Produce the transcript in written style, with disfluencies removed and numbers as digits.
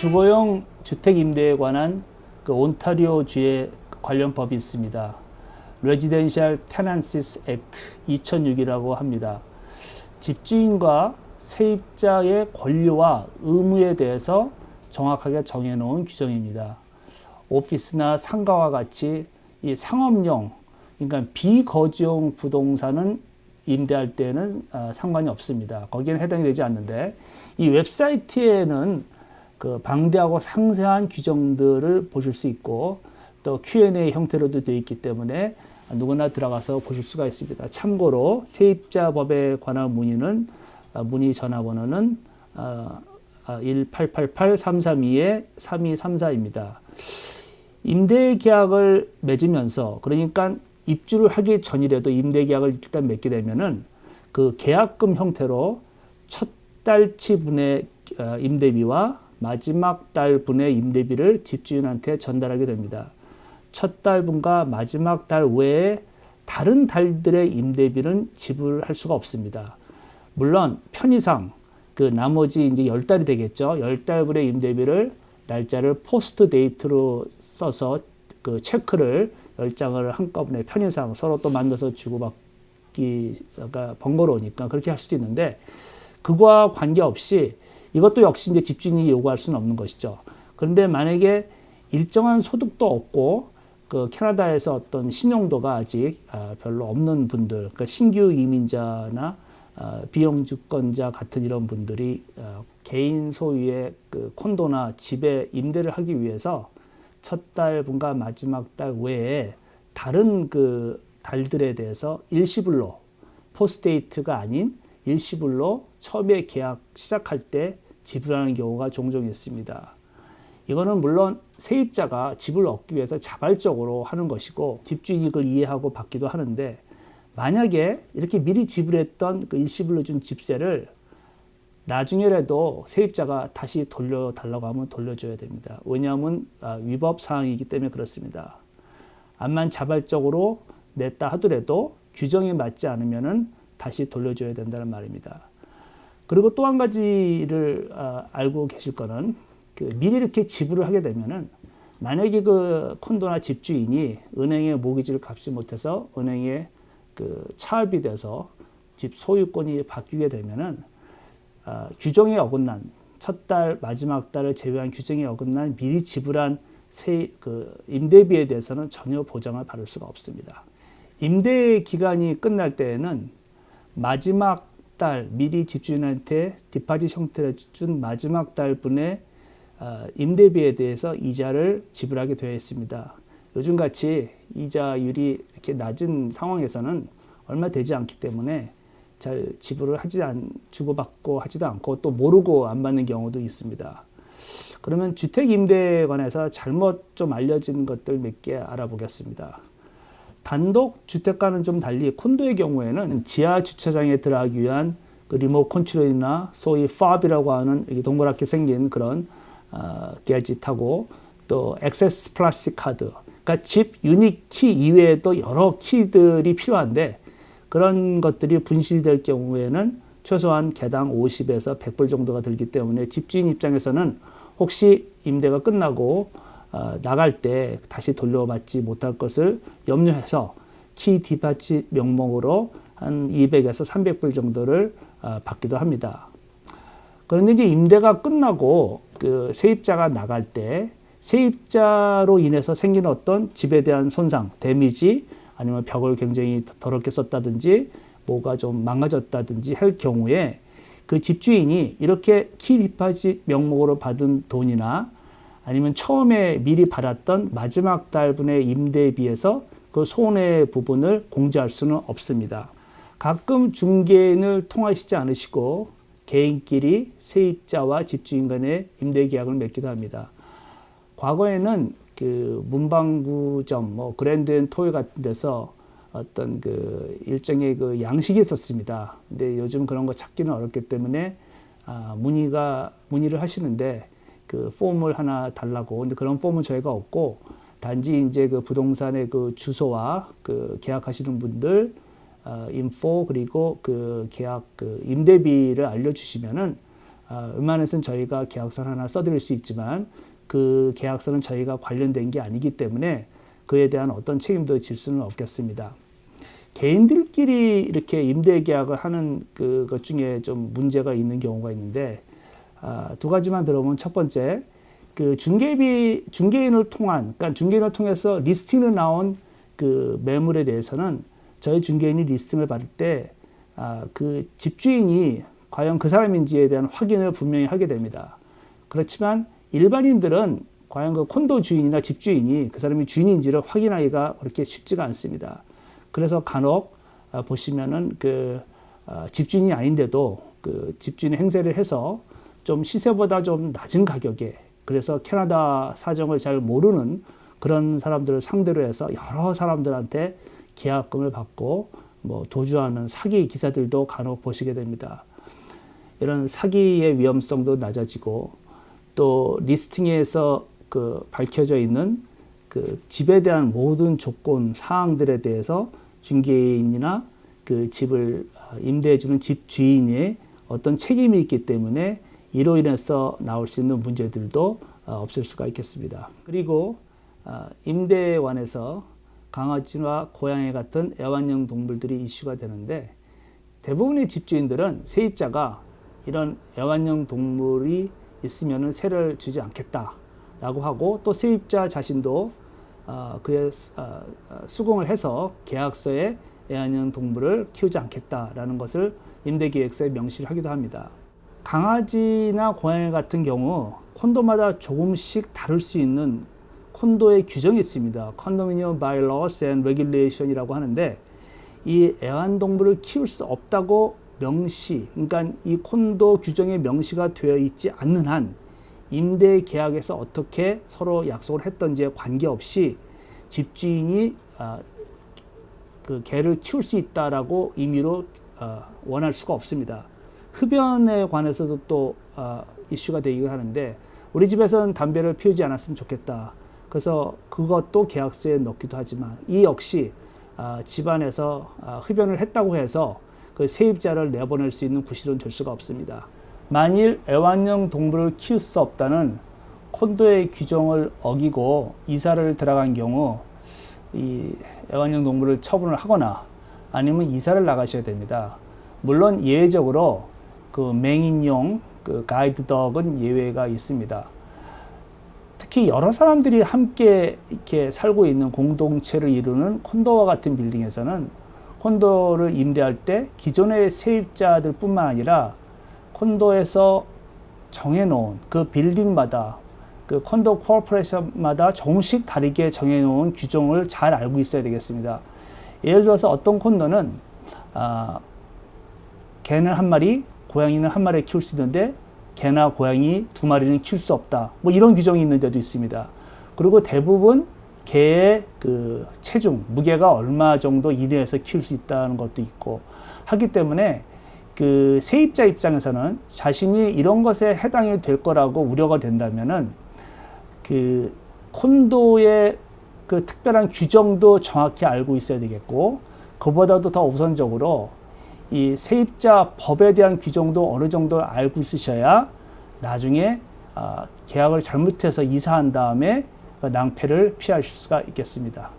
주거용 주택 임대에 관한 그 온타리오주의 관련 법이 있습니다. Residential Tenancies Act 2006이라고 합니다. 집주인과 세입자의 권리와 의무에 대해서 정확하게 정해놓은 규정입니다. 오피스나 상가와 같이 이 상업용, 그러니까 비거주용 부동산은 임대할 때는 상관이 없습니다. 거기에는 해당이 되지 않는데, 이 웹사이트에는 그 방대하고 상세한 규정들을 보실 수 있고 또 Q&A 형태로도 되어 있기 때문에 누구나 들어가서 보실 수가 있습니다. 참고로 세입자법에 관한 문의는 문의 전화번호는 1-888-332-3234입니다. 임대계약을 맺으면서, 그러니까 입주를 하기 전이라도 임대계약을 일단 맺게 되면은 그 계약금 형태로 첫 달치분의 임대비와 마지막 달분의 임대비를 집주인한테 전달하게 됩니다. 첫 달분과 마지막 달 외에 다른 달들의 임대비는 지불할 수가 없습니다. 물론 편의상 그 나머지 이제 10달이 되겠죠. 10달분의 임대비를 날짜를 포스트 데이트로 써서 그 체크를 10장을 한꺼번에 편의상 서로 또 만나서 주고받기가 번거로우니까 그렇게 할 수도 있는데, 그거와 관계없이 이것도 역시 이제 집주인이 요구할 수는 없는 것이죠. 그런데 만약에 일정한 소득도 없고 그 캐나다에서 어떤 신용도가 아직 별로 없는 분들, 그러니까 신규 이민자나 비영주권자 같은 이런 분들이 개인 소유의 그 콘도나 집에 임대를 하기 위해서 첫 달분과 마지막 달 외에 다른 그 달들에 대해서 일시불로, 포스데이트가 아닌 일시불로 처음에 계약 시작할 때 지불하는 경우가 종종 있습니다. 이거는 물론 세입자가 집을 얻기 위해서 자발적으로 하는 것이고 집주인이 그걸 이해하고 받기도 하는데, 만약에 이렇게 미리 지불했던 그 일시불로 준 집세를 나중에라도 세입자가 다시 돌려달라고 하면 돌려줘야 됩니다. 왜냐하면 위법 사항이기 때문에 그렇습니다. 암만 자발적으로 냈다 하더라도 규정에 맞지 않으면은 다시 돌려줘야 된다는 말입니다. 그리고 또 한 가지를 알고 계실 거는, 그 미리 이렇게 지불을 하게 되면은 만약에 그 콘도나 집주인이 은행에 모기지를 갚지 못해서 은행에 그 차압이 돼서 집 소유권이 바뀌게 되면은 규정에 어긋난, 첫 달 마지막 달을 제외한 규정에 어긋난 미리 지불한 그 임대비에 대해서는 전혀 보장을 받을 수가 없습니다. 임대 기간이 끝날 때에는 마지막 달 미리 집주인한테 디파짓 형태로 준 마지막 달분의 임대비에 대해서 이자를 지불하게 되어 있습니다. 요즘같이 이자율이 이렇게 낮은 상황에서는 얼마 되지 않기 때문에 잘 지불을 주고받고 하지도 않고 또 모르고 안 받는 경우도 있습니다. 그러면 주택 임대에 관해서 잘못 좀 알려진 것들 몇 개 알아보겠습니다. 단독 주택과는 좀 달리 콘도의 경우에는 지하 주차장에 들어가기 위한 그 리모트 컨트롤이나 소위 fob이라고 하는 동그랗게 생긴 그런 게짓하고 또 액세스 플라스틱 카드, 그러니까 집 유닛 키 이외에도 여러 키들이 필요한데, 그런 것들이 분실될 경우에는 최소한 개당 50에서 100불 정도가 들기 때문에 집주인 입장에서는 혹시 임대가 끝나고 나갈 때 다시 돌려받지 못할 것을 염려해서 키 디파짓 명목으로 한 200에서 300불 정도를 받기도 합니다. 그런데 이제 임대가 끝나고 그 세입자가 나갈 때 세입자로 인해서 생긴 어떤 집에 대한 손상, 데미지, 아니면 벽을 굉장히 더럽게 썼다든지 뭐가 좀 망가졌다든지 할 경우에 그 집주인이 이렇게 키 디파짓 명목으로 받은 돈이나 아니면 처음에 미리 받았던 마지막 달분의 임대비에서 그 손해 부분을 공제할 수는 없습니다. 가끔 중개인을 통하시지 않으시고 개인끼리 세입자와 집주인 간의 임대 계약을 맺기도 합니다. 과거에는 그 문방구점, 뭐 그랜드 앤 토이 같은 데서 어떤 그 일종의 그 양식이 있었습니다. 근데 요즘 그런 거 찾기는 어렵기 때문에 문의를 하시는데 그 폼을 하나 달라고. 근데 그런 폼은 저희가 없고 단지 이제 그 부동산의 그 주소와 그 계약하시는 분들 인포 그리고 그 계약 그 임대비를 알려주시면은 웬만해서는 저희가 계약서를 하나 써드릴 수 있지만 그 계약서는 저희가 관련된 게 아니기 때문에 그에 대한 어떤 책임도 질 수는 없겠습니다. 개인들끼리 이렇게 임대 계약을 하는 그것 중에 좀 문제가 있는 경우가 있는데, 두 가지만 들어보면, 첫 번째, 그 중개인을 통해서 리스팅을 나온 그 매물에 대해서는 저희 중개인이 리스팅을 받을 때 그 집주인이 과연 그 사람인지에 대한 확인을 분명히 하게 됩니다. 그렇지만 일반인들은 과연 그 콘도 주인이나 집주인이 그 사람이 주인인지를 확인하기가 그렇게 쉽지가 않습니다. 그래서 간혹 보시면은 그 집주인이 아닌데도 그 집주인이 행세를 해서 좀 시세보다 좀 낮은 가격에, 그래서 캐나다 사정을 잘 모르는 그런 사람들을 상대로 해서 여러 사람들한테 계약금을 받고 뭐 도주하는 사기 기사들도 간혹 보시게 됩니다. 이런 사기의 위험성도 낮아지고, 또 리스팅에서 그 밝혀져 있는 그 집에 대한 모든 조건 사항들에 대해서 중개인이나 그 집을 임대해주는 집 주인의 어떤 책임이 있기 때문에 이로 인해서 나올 수 있는 문제들도 없을 수가 있겠습니다. 그리고 임대관에서 강아지와 고양이 같은 애완용 동물들이 이슈가 되는데, 대부분의 집주인들은 세입자가 이런 애완용 동물이 있으면 세를 주지 않겠다라고 하고, 또 세입자 자신도 그에 수긍을 해서 계약서에 애완용 동물을 키우지 않겠다라는 것을 임대계약서에 명시를 하기도 합니다. 강아지나 고양이 같은 경우 콘도마다 조금씩 다를 수 있는 콘도의 규정이 있습니다. Condominium Bylaws and Regulation이라고 하는데, 이 애완동물을 키울 수 없다고 그러니까 이 콘도 규정에 명시가 되어 있지 않는 한 임대 계약에서 어떻게 서로 약속을 했던지에 관계없이 집주인이 그 개를 키울 수 있다라고 임의로 원할 수가 없습니다. 흡연에 관해서도 또 이슈가 되기도 하는데, 우리 집에서는 담배를 피우지 않았으면 좋겠다. 그래서 그것도 계약서에 넣기도 하지만, 이 역시 집안에서 흡연을 했다고 해서 그 세입자를 내보낼 수 있는 구실은 될 수가 없습니다. 만일 애완용 동물을 키울 수 없다는 콘도의 규정을 어기고 이사를 들어간 경우, 이 애완용 동물을 처분을 하거나 아니면 이사를 나가셔야 됩니다. 물론 예외적으로 그 맹인용 그 가이드 덕은 예외가 있습니다. 특히 여러 사람들이 함께 이렇게 살고 있는 공동체를 이루는 콘도와 같은 빌딩에서는 콘도를 임대할 때 기존의 세입자들 뿐만 아니라 콘도에서 정해놓은 그 빌딩마다, 그 콘도 코퍼레이션마다 조금씩 다르게 정해놓은 규정을 잘 알고 있어야 되겠습니다. 예를 들어서 어떤 콘도는 개는 한 마리, 고양이는 한 마리 키울 수 있는데 개나 고양이 두 마리는 키울 수 없다. 뭐 이런 규정이 있는 데도 있습니다. 그리고 대부분 개의 그 체중, 무게가 얼마 정도 이내에서 키울 수 있다는 것도 있고 하기 때문에, 그 세입자 입장에서는 자신이 이런 것에 해당이 될 거라고 우려가 된다면은 그 콘도의 그 특별한 규정도 정확히 알고 있어야 되겠고, 그보다도 더 우선적으로 이 세입자 법에 대한 규정도 어느 정도 알고 있으셔야 나중에 계약을 잘못해서 이사한 다음에 낭패를 피하실 수가 있겠습니다.